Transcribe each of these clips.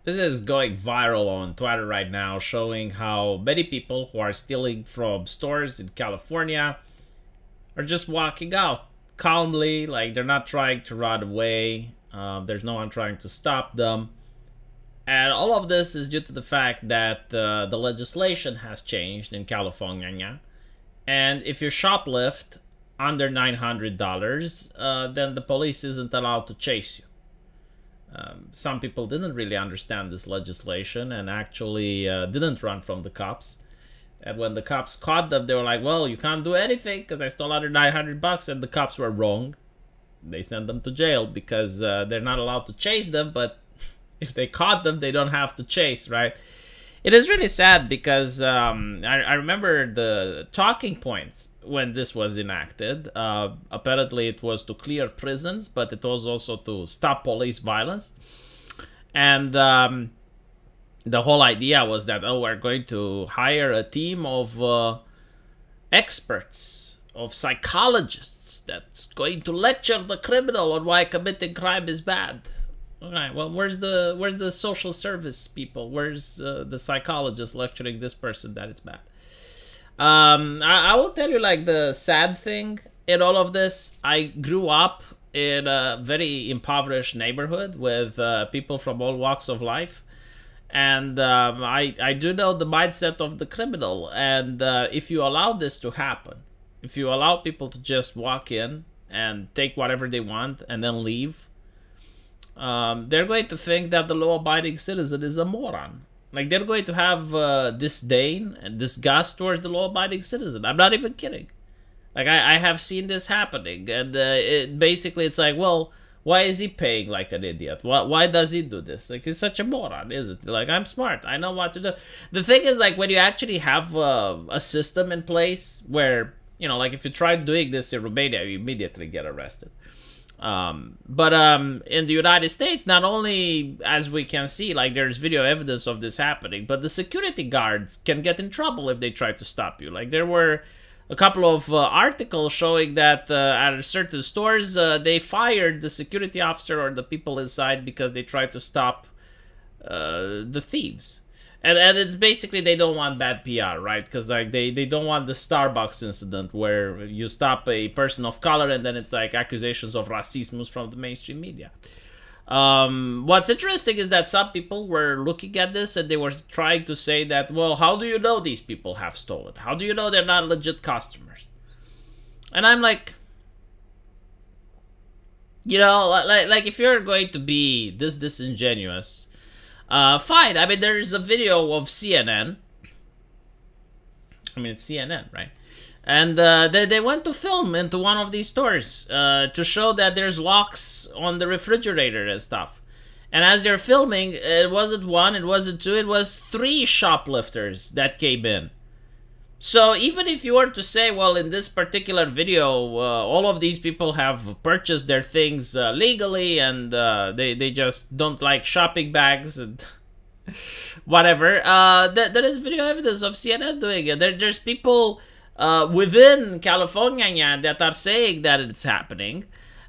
This is going viral on Twitter right now, showing how many people who are stealing from stores in California are just walking out calmly, like they're not trying to run away. There's no one trying to stop them. And all of this is due to the fact that the legislation has changed in California. And if you shoplift under $900, then the police isn't allowed to chase you. Some people didn't really understand this legislation and actually didn't run from the cops. And when the cops caught them, they were like, well, you can't do anything because I stole under $900, and the cops were wrong. They sent them to jail because they're not allowed to chase them, but if they caught them, they don't have to chase, right? It is really sad because I remember the talking points when this was enacted. Apparently it was to clear prisons, but it was also to stop police violence. And the whole idea was that, oh, we're going to hire a team of experts, of psychologists that's going to lecture the criminal on why committing crime is bad. All right, well, where's the social service people? Where's the psychologist lecturing this person that it's bad? I will tell you, like, the sad thing in all of this. I grew up in a very impoverished neighborhood with people from all walks of life. And I do know the mindset of the criminal. And if you allow this to happen, if you allow people to just walk in and take whatever they want and then leave, they're going to think that the law-abiding citizen is a moron. Like, they're going to have disdain and disgust towards the law-abiding citizen. I'm not even kidding. Like, I have seen this happening. And basically, it's like, well, why is he paying like an idiot? Why does he do this? Like, he's such a moron, isn't he? Like, I'm smart. I know what to do. The thing is, like, when you actually have a system in place where, you know, like, if you try doing this in Romania, you immediately get arrested. But in the United States, not only, as we can see, like, there's video evidence of this happening, but the security guards can get in trouble if they try to stop you. Like, there were a couple of articles showing that at certain stores, they fired the security officer or the people inside because they tried to stop the thieves. And it's basically they don't want bad PR, right? Because like they don't want the Starbucks incident where you stop a person of color and then it's like accusations of racism from the mainstream media. What's interesting is that some people were looking at this and they were trying to say that, well, how do you know these people have stolen? How do you know they're not legit customers? And I'm like, you know, like if you're going to be this disingenuous, fine. I mean, there's a video of CNN. I mean, it's CNN, right? And they went to film into one of these stores to show that there's locks on the refrigerator and stuff. And as they're filming, it wasn't one, it wasn't two, it was 3 shoplifters that came in. So even if you were to say, well, in this particular video, all of these people have purchased their things legally and they just don't like shopping bags and whatever, there is video evidence of CNN doing it. There's people within California that are saying that it's happening.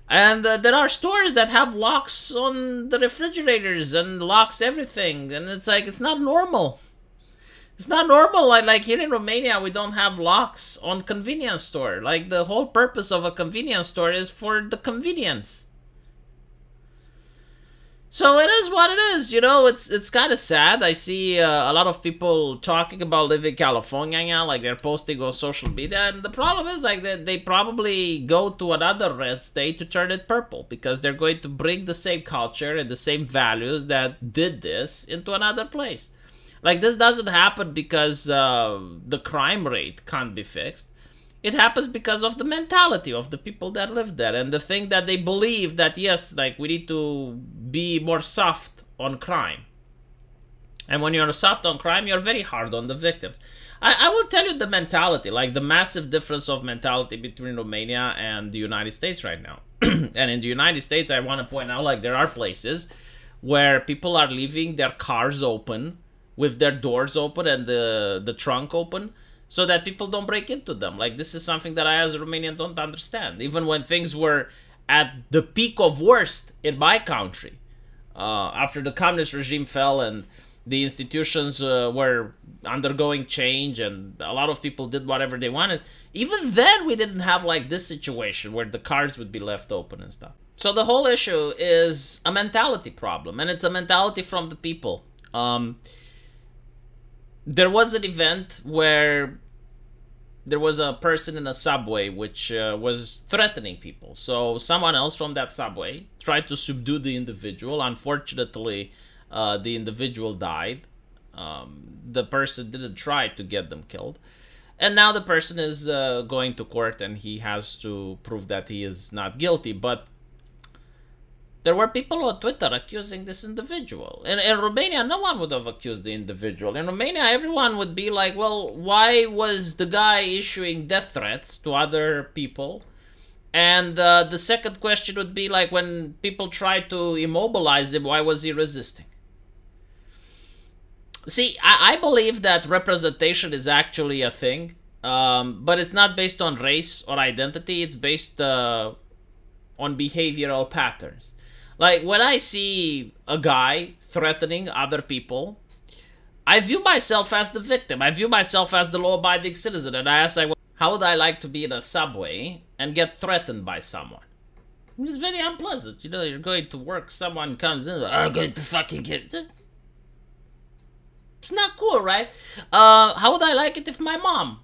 And there are stores that have locks on the refrigerators and locks everything. And it's like, it's not normal. It's not normal. Like here in Romania, we don't have locks on convenience store. Like the whole purpose of a convenience store is for the convenience. So it is what it is, you know. It's kind of sad. I see a lot of people talking about living in California now, like they're posting on social media, and the problem is like that they probably go to another red state to turn it purple because they're going to bring the same culture and the same values that did this into another place. Like, this doesn't happen because the crime rate can't be fixed. It happens because of the mentality of the people that live there and the thing that they believe that, yes, like, we need to be more soft on crime. And when you're soft on crime, you're very hard on the victims. I will tell you the mentality, like the massive difference of mentality between Romania and the United States right now. And in the United States, I want to point out, like, there are places where people are leaving their cars open with their doors open and the trunk open so that people don't break into them. Like, this is something that I as a Romanian don't understand. Even when things were at the peak of worst in my country, After the communist regime fell and the institutions were undergoing change and a lot of people did whatever they wanted, even then we didn't have like this situation where the cars would be left open and stuff. So the whole issue is a mentality problem, and it's a mentality from the people. There was an event where there was a person in a subway which was threatening people. So someone else from that subway tried to subdue the individual. Unfortunately, the individual died. The person didn't try to get them killed. And now the person is going to court and he has to prove that he is not guilty. But there were people on Twitter accusing this individual. In Romania, no one would have accused the individual. In Romania, everyone would be like, well, why was the guy issuing death threats to other people? And the second question would be like, when people tried to immobilize him, why was he resisting? See, I believe that representation is actually a thing, but it's not based on race or identity. It's based on behavioral patterns. Like, when I see a guy threatening other people, I view myself as the victim. I view myself as the law-abiding citizen. And I ask, like, how would I like to be in a subway and get threatened by someone? It's very unpleasant. You know, you're going to work, someone comes in, I'm going to fucking get... It's not cool, right? How would I like it if my mom,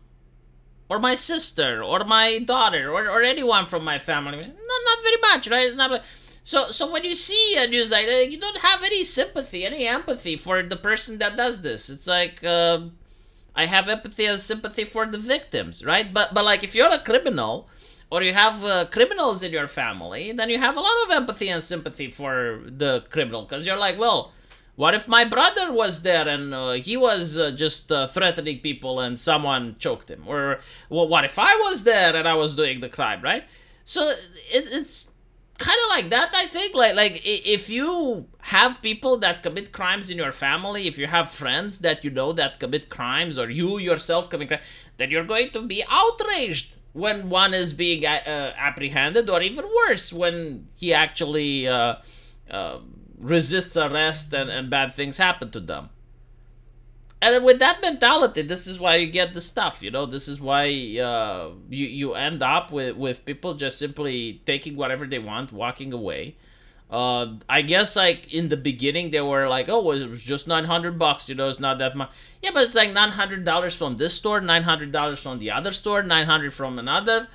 or my sister, or my daughter, or anyone from my family... Not very much, right? It's not... So when you see a news like that, you don't have any sympathy, any empathy for the person that does this. It's like, I have empathy and sympathy for the victims, right? But like, if you're a criminal, or you have criminals in your family, then you have a lot of empathy and sympathy for the criminal. Because you're like, well, what if my brother was there and he was just threatening people and someone choked him? Or, well, what if I was there and I was doing the crime, right? So it's... kind of like that, I think. Like if you have people that commit crimes in your family, if you have friends that you know that commit crimes, or you yourself commit crimes, then you're going to be outraged when one is being apprehended, or even worse, when he actually resists arrest and bad things happen to them. And with that mentality, this is why you get the stuff, you know. This is why you end up with people just simply taking whatever they want, walking away. I guess, like, in the beginning, they were like, oh, it was just $900, you know, it's not that much. Yeah, but it's like $900 from this store, $900 from the other store, $900 from another.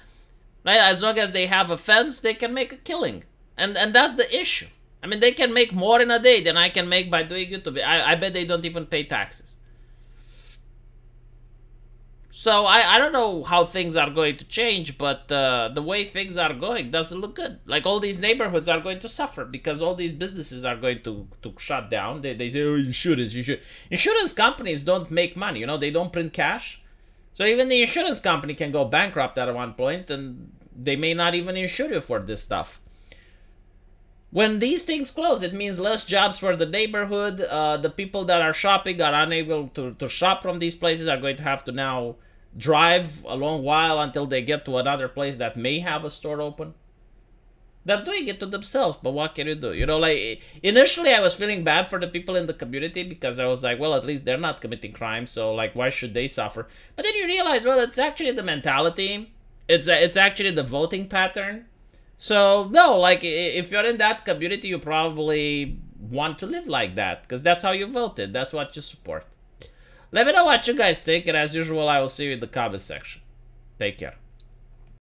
Right? As long as they have a fence, they can make a killing. And that's the issue. I mean, they can make more in a day than I can make by doing YouTube. I bet they don't even pay taxes. So I don't know how things are going to change, but the way things are going doesn't look good. Like, all these neighborhoods are going to suffer because all these businesses are going to shut down. They say, oh, insurance, you should. Insurance companies don't make money, you know, they don't print cash. So even the insurance company can go bankrupt at one point, and they may not even insure you for this stuff. When these things close, it means less jobs for the neighborhood. The people that are shopping are unable to shop from these places, are going to have to now drive a long while until they get to another place that may have a store open. They're doing it to themselves, but what can you do? You know, like, initially I was feeling bad for the people in the community because I was like, well, at least they're not committing crime, so, like, why should they suffer? But then you realize, well, it's actually the mentality. It's actually the voting pattern. So, no, like, if you're in that community, you probably want to live like that, because that's how you voted. That's what you support. Let me know what you guys think, and as usual, I will see you in the comment section. Take care.